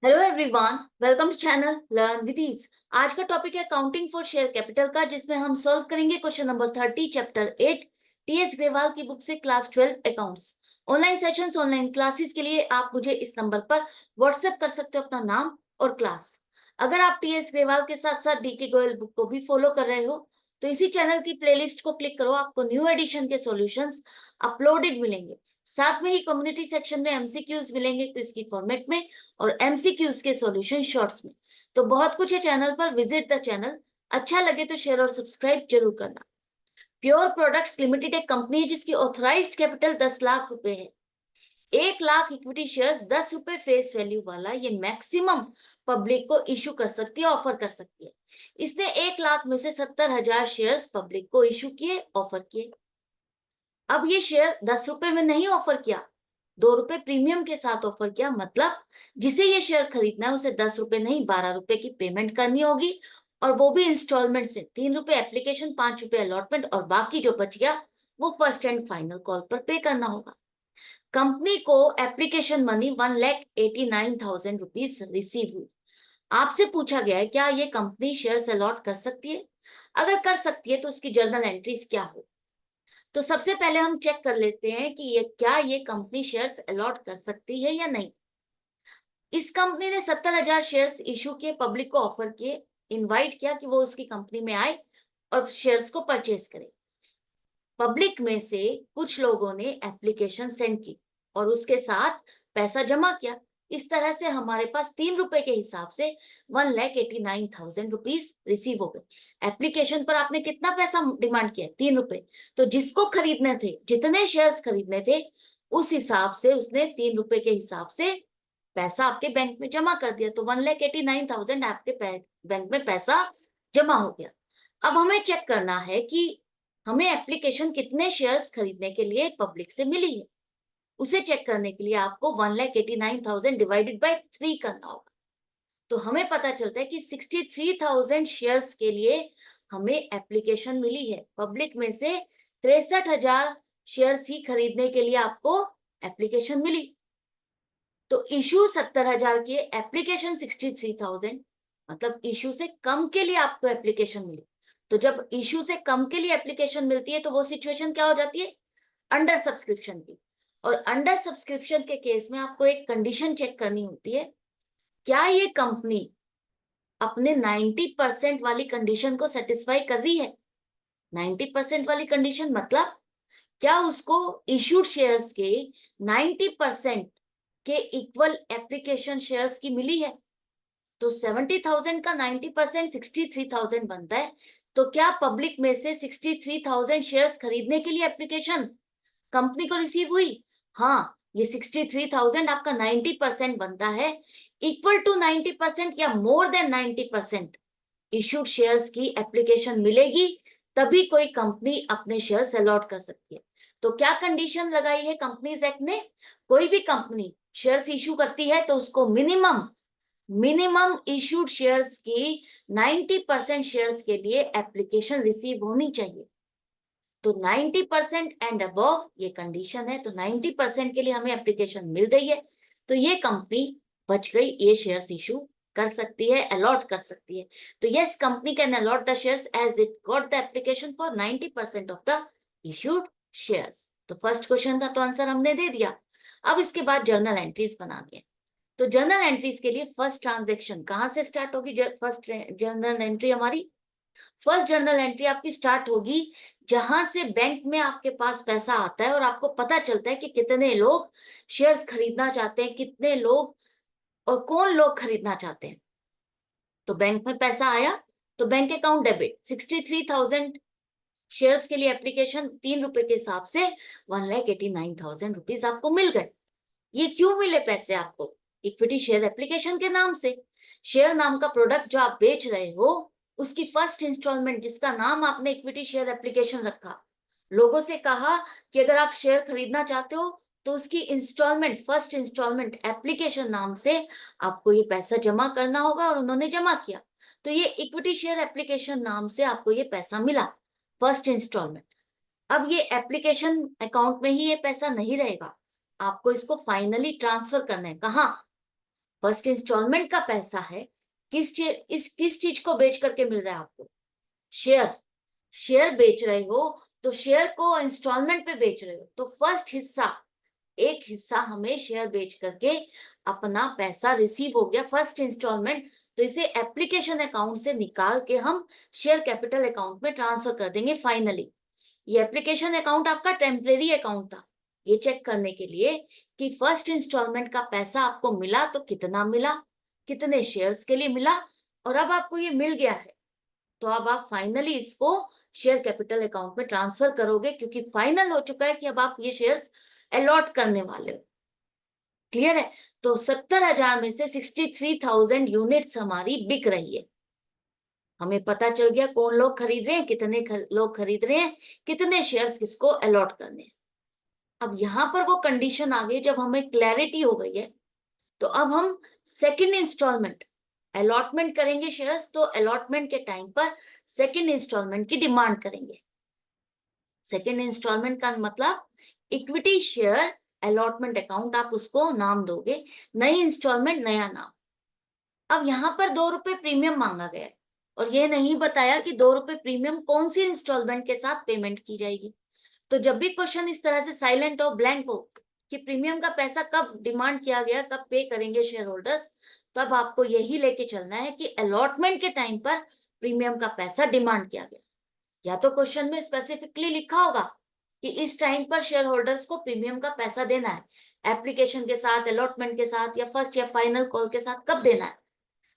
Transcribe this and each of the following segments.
Hello everyone, welcome to channel learn with ease. आज का topic है अकाउंटिंग फॉर शेयर कैपिटल का, जिसमें हम सॉल्व करेंगे question number 30 chapter 8 TS Grewal की बुक से class 12 accounts. Online sessions, online classes के लिए आप मुझे इस नंबर पर व्हाट्सएप कर सकते हो अपना नाम और क्लास। अगर आप टीएस ग्रेवाल के साथ साथ डीके गोयल बुक को भी फॉलो कर रहे हो तो इसी चैनल की प्लेलिस्ट को क्लिक करो, आपको न्यू एडिशन के सॉल्यूशंस अपलोडेड मिलेंगे। साथ में ही कम्युनिटी सेक्शन में एमसीक्यूज मिलेंगे क्विज की फॉर्मेट में और एमसीक्यूज के सॉल्यूशन शॉर्ट्स में। तो बहुत कुछ है चैनल पर, विजिट द चैनल। अच्छा लगे तो शेयर और सब्सक्राइब जरूर करना। प्योर प्रोडक्ट्स लिमिटेड एक कंपनी है जिसकी ऑथराइज्ड कैपिटल 10 लाख रुपए है। 1 लाख इक्विटी शेयर्स 10 रुपए फेस वैल्यू वाला ये मैक्सिमम पब्लिक को इशू कर सकती है, ऑफर कर सकती है। इसने 1 लाख में से 70,000 शेयर्स पब्लिक को इशू किए, ऑफर किए। अब ये शेयर 10 रुपए में नहीं ऑफर किया, 2 रुपए प्रीमियम के साथ ऑफर किया। मतलब जिसे ये शेयर खरीदना है उसे 10 रुपए नहीं 12 रुपए की पेमेंट करनी होगी, और वो भी इंस्टॉलमेंट से। 3 रुपए एप्लीकेशन, 5 रुपए अलॉटमेंट, और बाकी जो बच गया वो फर्स्ट एंड फाइनल कॉल पर पे करना होगा। कंपनी को एप्लीकेशन मनी 1,89,000 रुपीज रिसीव हुई। आपसे पूछा गया है क्या ये कंपनी शेयर अलॉट कर सकती है। अगर कर सकती है तो उसकी जर्नल एंट्रीज क्या हो। तो सबसे पहले हम चेक कर लेते हैं कि ये कंपनी शेयर्स अलॉट कर सकती है या नहीं। इस कंपनी ने 70,000 शेयर्स इशू किए, पब्लिक को ऑफर किए, इनवाइट किया कि वो उसकी कंपनी में आए और शेयर्स को परचेज करे। पब्लिक में से कुछ लोगों ने एप्लीकेशन सेंड की और उसके साथ पैसा जमा किया। इस तरह से हमारे पास 3 रुपए के हिसाब से 1,89,000 रुपीज रिसीव हो गए। एप्लीकेशन पर आपने कितना पैसा डिमांड किया? 3 रुपए। तो जिसको खरीदने थे, जितने शेयर्स खरीदने थे, उस हिसाब से उसने 3 रुपए के हिसाब से पैसा आपके बैंक में जमा कर दिया। तो 1,89,000 आपके बैंक में पैसा जमा हो गया। अब हमें चेक करना है कि हमें एप्लीकेशन कितने शेयर्स खरीदने के लिए पब्लिक से मिली है। उसे चेक करने के लिए आपको 1,89,000 डिवाइडेड बाय 3 करना होगा। तो हमें पता चलता है कि 63,000 शेयर्स के लिए हमें एप्लीकेशन मिली है। पब्लिक में से 63,000 शेयर्स ही खरीदने के लिए आपको एप्लीकेशन मिली। तो इशू 70,000 की, एप्लीकेशन 63,000, मतलब इशू से कम के लिए आपको एप्लीकेशन मिली। तो जब इशू से कम के लिए एप्लीकेशन मिलती है तो वो सिचुएशन क्या हो जाती है? अंडर सब्सक्रिप्शन की। और अंडर सब्सक्रिप्शन के केस में आपको एक कंडीशन चेक करनी होती है, क्या ये कंपनी अपने 90% वाली कंडीशन को सेटिस्फाई कर रही है। 90% वाली कंडीशन मतलब क्या उसको इश्यूड शेयर्स के 90% के इक्वल एप्लीकेशन शेयर्स की मिली है। तो 70,000 का 90% 63,000 बनता है। तो क्या पब्लिक में से 63,000 शेयर्स खरीदने के लिए एप्लीकेशन कंपनी को रिसीव हुई? हाँ, ये 63,000 आपका 90% बनता है। इक्वल टू 90% या मोर देन 90% इश्यूड शेयर्स की एप्लीकेशन मिलेगी, तभी कोई कंपनी अपने शेयर्स अलॉट कर सकती है। तो क्या कंडीशन लगाई है कंपनीज एक्ट ने? कोई भी कंपनी शेयर्स इशू करती है तो उसको मिनिमम इश्यूड शेयर्स की 90% शेयर्स के लिए एप्लीकेशन रिसीव होनी चाहिए। तो 90% एंड अबव ये कंडीशन है। तो 90% के लिए हमें एप्लीकेशन मिल गई है, तो ये कंपनी बच गई, ये शेयर्स इशू कर सकती है, अलॉट कर सकती है। तो yes, company can allot the shares as it got the application for 90% of the issued shares. तो फर्स्ट क्वेश्चन का तो आंसर हमने दे दिया। अब इसके बाद जर्नल एंट्रीज बनानी है। तो जर्नल एंट्रीज के लिए फर्स्ट ट्रांजेक्शन कहां से स्टार्ट होगी? फर्स्ट जर्नल एंट्री हमारी, फर्स्ट जर्नल एंट्री आपकी स्टार्ट होगी जहां से बैंक में आपके पास पैसा आता है और आपको पता चलता है कि कितने लोग शेयर्स खरीदना चाहते हैं, कितने लोग और कौन लोग खरीदना चाहते हैं। तो बैंक में पैसा आया तो बैंक अकाउंट डेबिट 63,000 शेयर्स के लिए एप्लीकेशन 3 रुपए के हिसाब से 1,89,000 रुपीज आपको मिल गए। ये क्यों मिले पैसे आपको? इक्विटी शेयर एप्लीकेशन के नाम से। शेयर नाम का प्रोडक्ट जो आप बेच रहे हो, उसकी फर्स्ट इंस्टॉलमेंट, जिसका नाम आपने इक्विटी शेयर एप्लीकेशन रखा, लोगों से कहा कि अगर आप शेयर खरीदना चाहते हो तो उसकी इंस्टॉलमेंट, फर्स्ट इंस्टॉलमेंट एप्लीकेशन नाम से आपको ये पैसा जमा करना होगा, और उन्होंने जमा किया। तो ये इक्विटी शेयर एप्लीकेशन नाम से आपको ये पैसा मिला, फर्स्ट इंस्टॉलमेंट। अब ये एप्लीकेशन अकाउंट में ही ये पैसा नहीं रहेगा, आपको इसको फाइनली ट्रांसफर करना है। कहाँ? फर्स्ट इंस्टॉलमेंट का पैसा है, किस चीज को बेच करके मिल रहा है आपको? शेयर। शेयर बेच रहे हो तो शेयर को इंस्टॉलमेंट पे बेच रहे हो, तो फर्स्ट हिस्सा, एक हिस्सा हमें शेयर बेच करके अपना पैसा रिसीव हो गया, फर्स्ट इंस्टॉलमेंट। तो इसे एप्लीकेशन अकाउंट से निकाल के हम शेयर कैपिटल अकाउंट में ट्रांसफर कर देंगे फाइनली। ये एप्लीकेशन अकाउंट आपका टेम्परेरी अकाउंट था, ये चेक करने के लिए कि फर्स्ट इंस्टॉलमेंट का पैसा आपको मिला तो कितना मिला, कितने शेयर्स के लिए मिला, और अब आपको ये मिल गया है तो अब आप फाइनली इसको शेयर कैपिटल अकाउंट में ट्रांसफर करोगे, क्योंकि फाइनल हो चुका है कि अब आप ये शेयर्स अलॉट करने वाले हो। क्लियर है? तो 70,000 में से 63,000 यूनिट्स हमारी बिक रही है। हमें पता चल गया कौन लोग खरीद रहे हैं, कितने लोग खरीद रहे हैं, कितने शेयर्स किसको अलॉट करने हैं। अब यहां पर वो कंडीशन आ गई, जब हमें क्लैरिटी हो गई है तो अब हम सेकंड इंस्टॉलमेंट अलॉटमेंट करेंगे शेयर्स, तो अलॉटमेंट के टाइम पर सेकंड इंस्टॉलमेंट की डिमांड करेंगे। सेकंड इंस्टॉलमेंट का मतलब इक्विटी शेयर अलॉटमेंट अकाउंट, आप उसको नाम दोगे, नई इंस्टॉलमेंट नया नाम। अब यहाँ पर 2 रुपए प्रीमियम मांगा गया है और ये नहीं बताया कि 2 रुपए प्रीमियम कौन सी इंस्टॉलमेंट के साथ पेमेंट की जाएगी। तो जब भी क्वेश्चन इस तरह से साइलेंट हो, ब्लैंक हो कि प्रीमियम का पैसा कब डिमांड किया गया, कब पे करेंगे शेयर होल्डर्स, तब आपको यही लेके चलना है कि अलॉटमेंट के टाइम पर प्रीमियम का पैसा डिमांड किया गया। या तो क्वेश्चन में स्पेसिफिकली लिखा होगा कि इस टाइम पर शेयर होल्डर्स को प्रीमियम का पैसा देना है, एप्लीकेशन के साथ, अलॉटमेंट के साथ, या फर्स्ट या फाइनल कॉल के साथ कब देना है।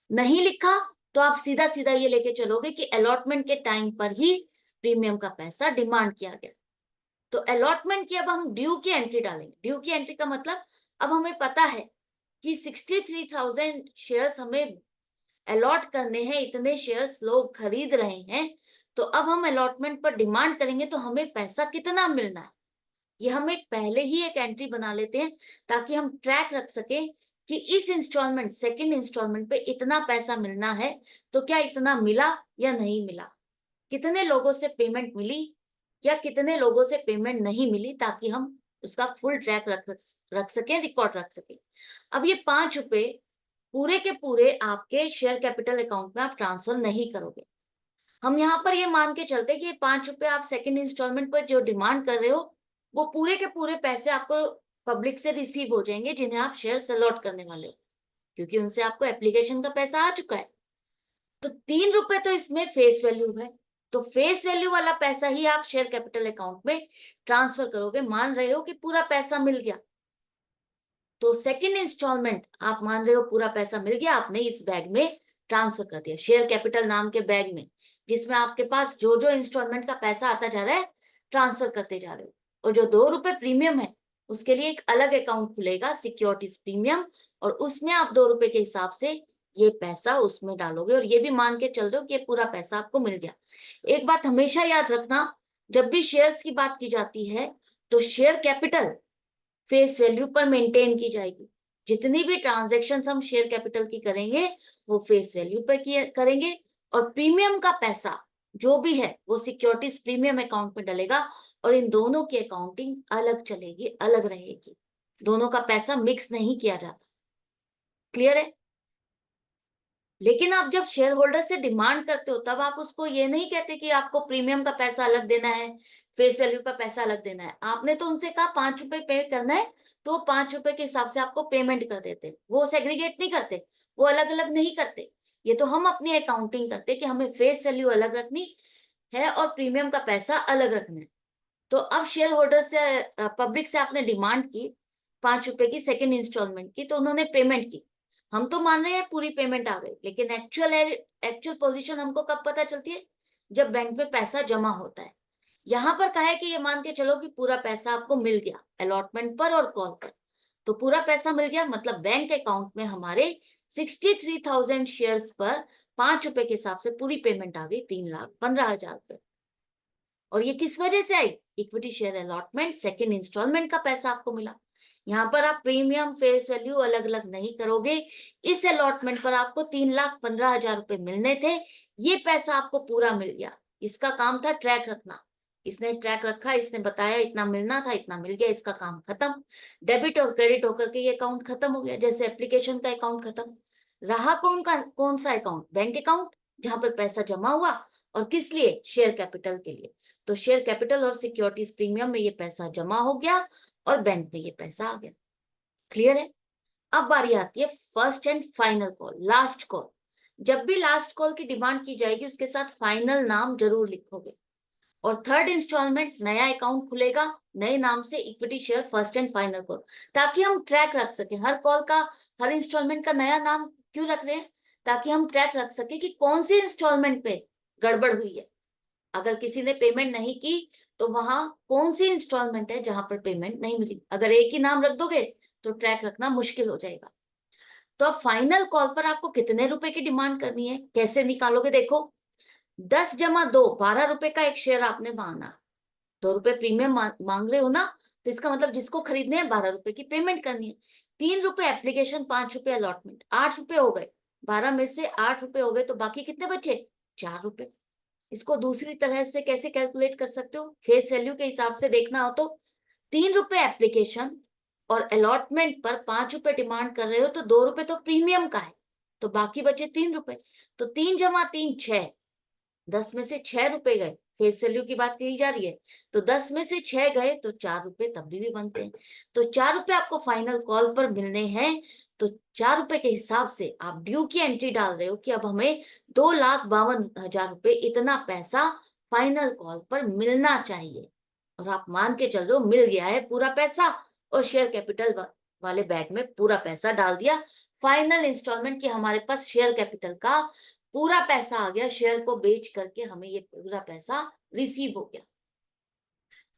नहीं लिखा तो आप सीधा सीधा ये लेके चलोगे कि अलॉटमेंट के टाइम पर ही प्रीमियम का पैसा डिमांड किया गया। तो अलॉटमेंट की अब हम ड्यू की एंट्री डालेंगे। ड्यू की एंट्री का मतलब अब हमें पता है कि 63,000 शेयर्स हमें अलॉट करने हैं, इतने शेयर्स लोग खरीद रहे हैं, तो अब हम अलॉटमेंट पर डिमांड करेंगे तो हमें पैसा कितना मिलना है, ये हम एक पहले ही एक एंट्री बना लेते हैं ताकि हम ट्रैक रख सके कि इस इंस्टॉलमेंट, सेकंड इंस्टॉलमेंट पे इतना पैसा मिलना है, तो क्या इतना मिला या नहीं मिला, कितने लोगों से पेमेंट मिली या कितने लोगों से पेमेंट नहीं मिली, ताकि हम उसका फुल ट्रैक रख सके, रिकॉर्ड रख सके। अब ये 5 रुपए पूरे के पूरे आपके शेयर कैपिटल अकाउंट में आप ट्रांसफर नहीं करोगे। हम यहाँ पर ये मान के चलते कि ये 5 रुपए आप सेकंड इंस्टॉलमेंट पर जो डिमांड कर रहे हो, वो पूरे के पूरे पैसे आपको पब्लिक से रिसीव हो जाएंगे जिन्हें आप शेयर अलॉट करने वाले हो, क्योंकि उनसे आपको एप्लीकेशन का पैसा आ चुका है। तो 3 रुपए तो इसमें फेस वैल्यू है, तो फेस वैल्यू वाला पैसा ही आप शेयर कैपिटल अकाउंट में ट्रांसफर करोगे। मान रहे हो कि पूरा पैसा मिल गया, तो सेकंड इंस्टॉलमेंट आप मान रहे हो पूरा पैसा मिल गया, आपने इस बैग में ट्रांसफर कर दिया, शेयर कैपिटल नाम के बैग में, जिसमें आपके पास जो जो इंस्टॉलमेंट का पैसा आता जा रहा है ट्रांसफर करते जा रहे हो। और जो 2 रुपए प्रीमियम है उसके लिए एक अलग अकाउंट खुलेगा, सिक्योरिटीज प्रीमियम, और उसमें आप 2 रुपए के हिसाब से ये पैसा उसमें डालोगे, और ये भी मान के चल रहे हो कि ये पूरा पैसा आपको मिल गया। एक बात हमेशा याद रखना, जब भी शेयर्स की बात की जाती है तो शेयर कैपिटल फेस वैल्यू पर मेंटेन की जाएगी। जितनी भी ट्रांजैक्शंस हम शेयर कैपिटल की करेंगे वो फेस वैल्यू पर करेंगे, और प्रीमियम का पैसा जो भी है वो सिक्योरिटीज प्रीमियम अकाउंट में डलेगा, और इन दोनों की अकाउंटिंग अलग चलेगी, अलग रहेगी, दोनों का पैसा मिक्स नहीं किया जाता। क्लियर है? लेकिन आप जब शेयर होल्डर से डिमांड करते हो तब आप उसको ये नहीं कहते कि आपको प्रीमियम का पैसा अलग देना है, फेस वैल्यू का पैसा अलग देना है। आपने तो उनसे कहा 5 रुपए पे करना है, तो 5 रुपए के हिसाब से आपको पेमेंट कर देते, वो सेग्रीगेट नहीं करते, वो अलग अलग नहीं करते। ये तो हम अपनी अकाउंटिंग करते कि हमें फेस वैल्यू अलग रखनी है और प्रीमियम का पैसा अलग रखना है। तो अब शेयर होल्डर से, पब्लिक से आपने डिमांड की 5 रुपए की सेकेंड इंस्टॉलमेंट की, तो उन्होंने पेमेंट की। हम तो मान रहे हैं पूरी पेमेंट आ गई, लेकिन एक्चुअल पोजीशन हमको कब पता चलती है? जब बैंक में पैसा जमा होता है। यहाँ पर कहा है कि ये मान के चलो कि पूरा पैसा आपको मिल गया अलॉटमेंट पर और कॉल पर, तो पूरा पैसा मिल गया मतलब बैंक अकाउंट में हमारे 63,000 शेयर्स पर 5 रुपए के हिसाब से पूरी पेमेंट आ गई, 3,15,000 रुपए। और ये किस वजह से आई? Equity share allotment, second installment का पैसा आपको मिला। यहाँ पर आप प्रीमियम फेस वैल्यू अलग अलग नहीं करोगे। इस अलॉटमेंट पर आपको 3,15,000 रुपए मिलने थे, ये पैसा आपको पूरा मिल गया। इसका काम था ट्रैक रखना इसने ट्रैक रखा, इसने बताया इतना मिलना था, इतना मिल गया, इसका काम खत्म। डेबिट और क्रेडिट होकर के ये अकाउंट खत्म हो गया। जैसे एप्लीकेशन का अकाउंट खत्म, रहा कौन सा अकाउंट? बैंक अकाउंट, जहां पर पैसा जमा हुआ, और किस लिए? शेयर कैपिटल के लिए। तो शेयर कैपिटल और सिक्योरिटीज प्रीमियम में ये पैसा जमा हो गया और बैंक में ये पैसा आ गया। क्लियर है? अब बारी आती है first and final call, last call. जब भी लास्ट कॉल की डिमांड की जाएगी उसके साथ फाइनल नाम जरूर लिखोगे। और थर्ड इंस्टॉलमेंट, नया अकाउंट खुलेगा नए नाम से, equity share first and final call, ताकि हम ट्रैक रख सके हर कॉल का, हर इंस्टॉलमेंट का नया नाम क्यों रख रहे हैं? ताकि हम ट्रैक रख सके कि कौन सी इंस्टॉलमेंट पे गड़बड़ हुई है। अगर किसी ने पेमेंट नहीं की तो वहां कौन सी इंस्टॉलमेंट है जहां पर पेमेंट नहीं मिली। अगर एक ही नाम रख दोगे तो ट्रैक रखना मुश्किल हो जाएगा। तो अब फाइनल कॉल पर आपको कितने रुपए की डिमांड करनी है, कैसे निकालोगे? देखो, 10 जमा 2, 12 रुपए का एक शेयर आपने मांगा, 2 रुपए प्रीमियम मांग रहे हो ना, तो इसका मतलब जिसको खरीदने हैं 12 रुपए की पेमेंट करनी है। 3 रुपए एप्लीकेशन, 5 रुपए अलॉटमेंट, 8 रुपए हो गए। 12 में से 8 रुपए हो गए तो बाकी कितने बचे? 4 रुपए। इसको दूसरी तरह से कैसे कैलकुलेट कर सकते हो? फेस वैल्यू के हिसाब से देखना हो तो 3 रुपए एप्लीकेशन और अलॉटमेंट पर 5 रुपए डिमांड कर रहे हो, तो 2 रुपए तो प्रीमियम का है, तो बाकी बचे 3 रुपए। तो 3 जमा 3 6, 10 में से 6 रुपए गए, फेस वैल्यू की बात कही जा रही है, तो 10 में से 6 गए तो 4 रुपए तब भी बनते हैं। तो 4 रुपए आपको फाइनल कॉल पर मिलने हैं। तो 4 रुपए के हिसाब से आप ड्यू की एंट्री डाल रहे हो कि अब हमें 2,52,000 रुपए, इतना पैसा फाइनल कॉल पर मिलना चाहिए। और आप मान के चल रहे हो मिल गया है पूरा पैसा, और शेयर कैपिटल वाले बैग में पूरा पैसा डाल दिया। फाइनल इंस्टॉलमेंट की हमारे पास शेयर कैपिटल का पूरा पैसा आ गया, शेयर को बेच करके हमें ये पूरा पैसा रिसीव हो गया।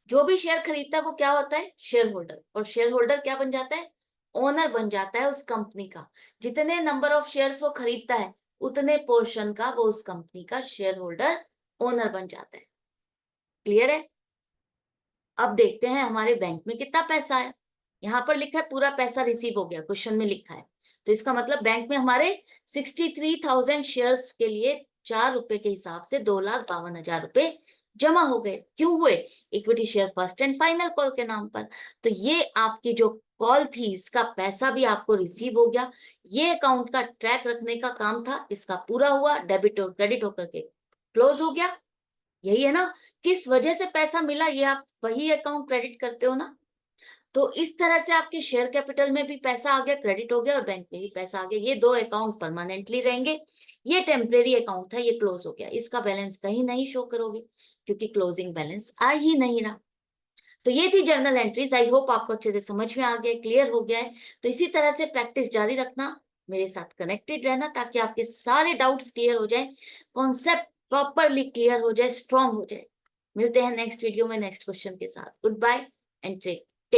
जो भी शेयर खरीदता है वो क्या होता है? Share holder. और शेयर होल्डर क्या बन जाता है? ओनर बन जाता है उस कंपनी का। जितने नंबर ऑफ शेयर्स वो खरीदता है उतने पोर्शन का वो उस कंपनी का शेयर होल्डर, ओनर बन जाता है। क्लियर है? अब देखते हैं हमारे बैंक में कितना पैसा है। यहाँ पर लिखा है पूरा पैसा रिसीव हो गया, क्वेश्चन में लिखा है, तो इसका मतलब बैंक में हमारे 63,000 शेयर्स के लिए 4 रुपए के हिसाब से 2,52,000 रुपए जमा हो गए। क्यों हुए? Equity share first and final call के नाम पर। तो ये आपकी जो कॉल थी इसका पैसा भी आपको रिसीव हो गया। ये अकाउंट का ट्रैक रखने का काम था, इसका पूरा हुआ, डेबिट और क्रेडिट होकर के क्लोज हो गया। यही है ना? किस वजह से पैसा मिला ये आप वही अकाउंट क्रेडिट करते हो ना। तो इस तरह से आपके शेयर कैपिटल में भी पैसा आ गया, क्रेडिट हो गया, और बैंक में भी पैसा आ गया। ये 2 अकाउंट परमानेंटली रहेंगे। ये टेम्परेरी अकाउंट था, ये क्लोज हो गया, इसका बैलेंस कहीं नहीं शो करोगे क्योंकि क्लोजिंग बैलेंस आ ही नहीं रहा। तो ये थी जर्नल एंट्रीज। आई होप आपको अच्छे से समझ में आ गया, क्लियर हो गया है। तो इसी तरह से प्रैक्टिस जारी रखना, मेरे साथ कनेक्टेड रहना, ताकि आपके सारे डाउट्स क्लियर हो जाए, कॉन्सेप्ट प्रॉपरली क्लियर हो जाए, स्ट्रॉन्ग हो जाए। मिलते हैं नेक्स्ट वीडियो में नेक्स्ट क्वेश्चन के साथ। Good bye and take